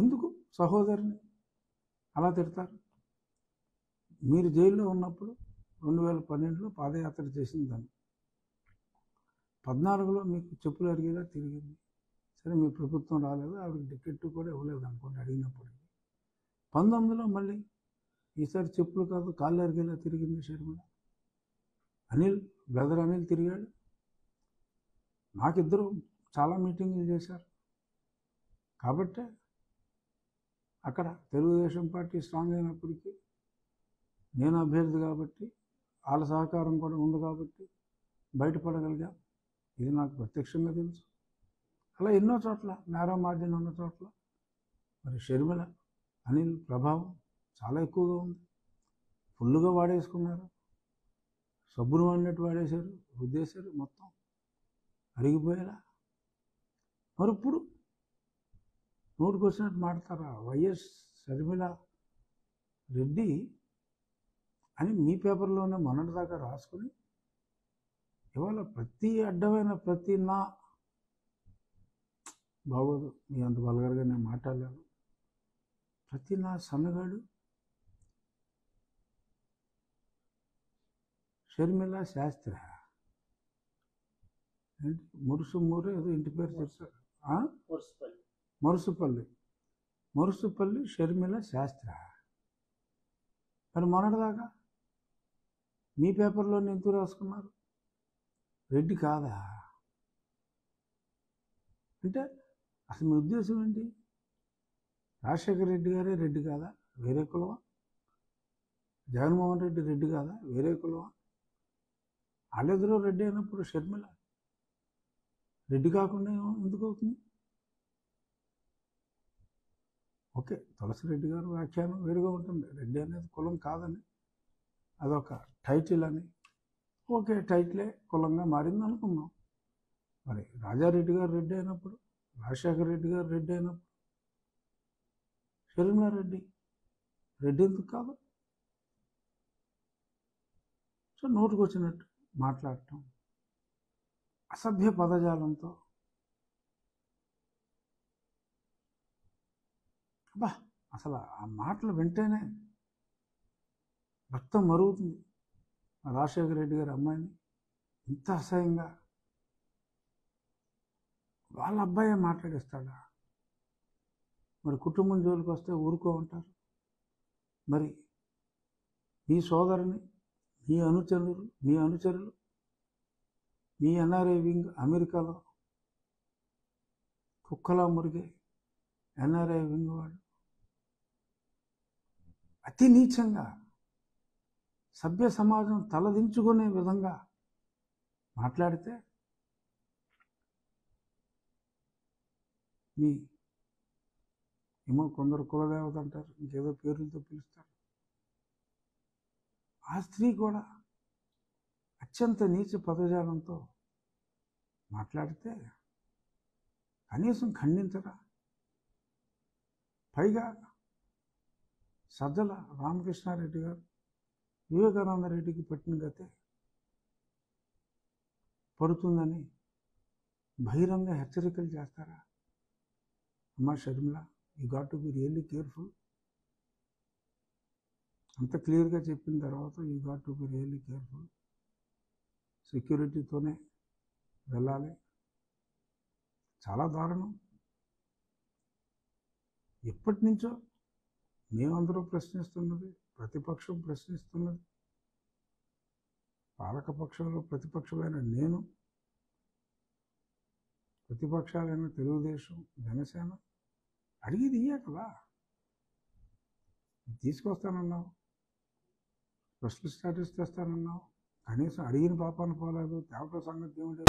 ఎందుకు సహోదరిని అలా తిడతారు? మీరు జైల్లో ఉన్నప్పుడు 2012లో పాదయాత్ర చేసింది దాన్ని, 14లో మీకు చెప్పులు అరిగేలా తిరిగింది. సరే, మీ ప్రభుత్వం రాలేదు, ఆవిడకి టికెట్ కూడా ఇవ్వలేదు అనుకోండి అడిగినప్పుడు. 19లో మళ్ళీ ఈసారి చెప్పులు కాదు కాళ్ళు అరిగేలా తిరిగింది షర్మిల. అనిల్, బ్రదర్ అనిల్ తిరిగాడు. నాకిద్దరు చాలా మీటింగులు చేశారు. కాబట్టే అక్కడ తెలుగుదేశం పార్టీ స్ట్రాంగ్ అయినప్పటికీ, నేను అభ్యర్థి కాబట్టి, వాళ్ళ సహకారం కూడా ఉంది కాబట్టి బయటపడగలిగా. ఇది నాకు ప్రత్యక్షంగా తెలుసు. అలా ఎన్నో చోట్ల నేరో మార్జిన్ ఉన్న చోట్ల మరి షర్మిల, అనిల్ ప్రభావం చాలా ఎక్కువగా ఉంది. ఫుల్లుగా వాడేసుకున్నారు, సబ్బును వాడినట్టు వాడేశారు, రుద్దేశారు, మొత్తం అరిగిపోయేలా. మరి ఇప్పుడు నోటికి వచ్చినట్టు మాడతారా? వైఎస్ షర్మిల రెడ్డి అని మీ పేపర్లోనే మొన్నటిదాకా రాసుకుని ఇవాళ ప్రతి అడ్డమైన ప్రతి నా బాగోదు, మీ అంత బలగరగా నేను మాట్లాడలేను, ప్రతి నా సన్నగాడు షర్మిల శాస్త్రి ఏంటి మురుసుమూరు ఏదో ఇంటి పేరు చెప్పారు, మురుసుపల్లి షర్మిల శాస్త్రి. మరి మొన్నటిదాకా మీ పేపర్లో ఎందుకు రాసుకున్నారు? రెడ్డి కాదా అంటే అసలు మీ ఉద్దేశం ఏంటి? రాజశేఖర రెడ్డి గారే రెడ్డి కాదా, వేరే కులమా? జగన్మోహన్ రెడ్డి రెడ్డి కాదా, వేరే కులమా? వాళ్ళెదురో రెడ్డి అయినప్పుడు షర్మిల రెడ్డి కాకుండా ఎందుకు అవుతుంది? ఓకే, తులసిరెడ్డి గారు వ్యాఖ్యానం వేరుగా ఉంటుంది. రెడ్డి అనేది కులం కాదని, అదొక టైటిల్ అని. ఓకే, టైటిలే కులంగా మారింది అనుకుందాం. మరి రాజారెడ్డి గారు రెడ్డి అయినప్పుడు, రాజశేఖర రెడ్డి గారు రెడ్డి అయినప్పుడు షర్మిల రెడ్డి ఎందుకు కాదు? సో నోటుకు వచ్చినట్టు మాట్లాడటం, అసభ్య పదజాలంతో అబ్బా, అసలు ఆ మాటలు వింటేనే రక్తం మరుగుతుంది. రాజశేఖర రెడ్డి గారి అమ్మాయిని ఇంత అసహ్యంగా వాళ్ళ అబ్బాయే మాట్లాడిస్తాడా? మరి కుటుంబం జోలికి వస్తే ఊరుకో ఉంటారు. మరి మీ సోదరుని, మీ అనుచరులు మీ ఎన్ఆర్ఐ వింగ్ అమెరికాలో కుక్కలా మురిగే ఎన్ఆర్ఐ వింగ్ వాడు అతి నీచంగా సభ్య సమాజం తలదించుకునే విధంగా మాట్లాడితే మీ ఏమో కొందరు కులదేవత అంటారు, ఇంకేదో పేర్లతో పిలుస్తారు. ఆ స్త్రీ కూడా అత్యంత నీచ పదజాలంతో మాట్లాడితే కనీసం ఖండించరా? పైగా సజ్జల రామకృష్ణారెడ్డి గారు వివేకానంద రెడ్డికి పట్టిన గతే పడుతుందని బహిరంగ హెచ్చరికలు చేస్తారా? అమ్మా Sharmila, you got to be really careful. అంత క్లియర్గా చెప్పిన తర్వాత you got to be really careful. సెక్యూరిటీతోనే వెళ్ళాలి. చాలా దారుణం. ఎప్పటి నుంచో మేమందరూ ప్రశ్నిస్తున్నది, ప్రతిపక్షం ప్రశ్నిస్తున్నది, పాలకపక్షంలో ప్రతిపక్షమైన నేను, ప్రతిపక్షాలైన తెలుగుదేశం, జనసేన అడిగేది ఇయ్యే కదా. తీసుకొస్తానన్నావు, స్పెషల్ స్టాటస్ తెస్తానన్నావు, కనీసం అడిగిన పాపాన పోలేదు. తేవట సంగతి ఏమిటి?